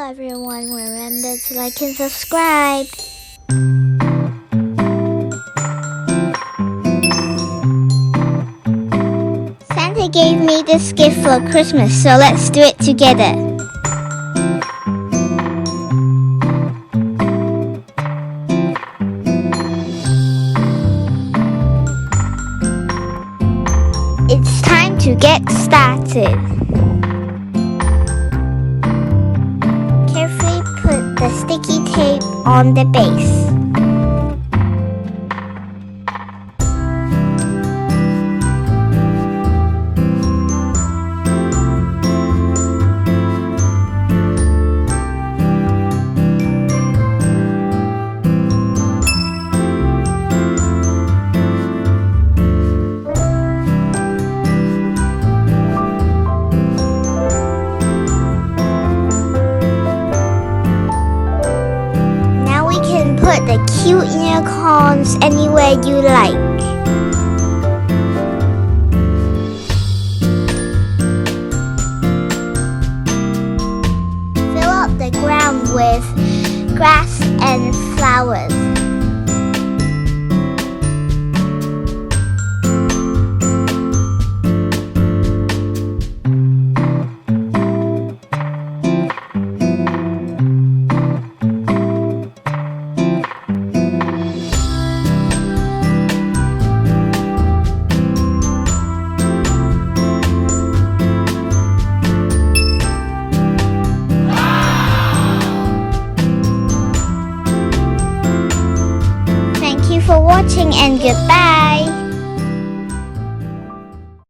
everyone, remember to like and subscribe. Santa gave me this gift for Christmas, so let's do it together. It's time to get started. Carefully put the sticky tape on the base. Put the cute unicorns anywhere you like. Fill up the ground with grass and flowers. For watching and goodbye.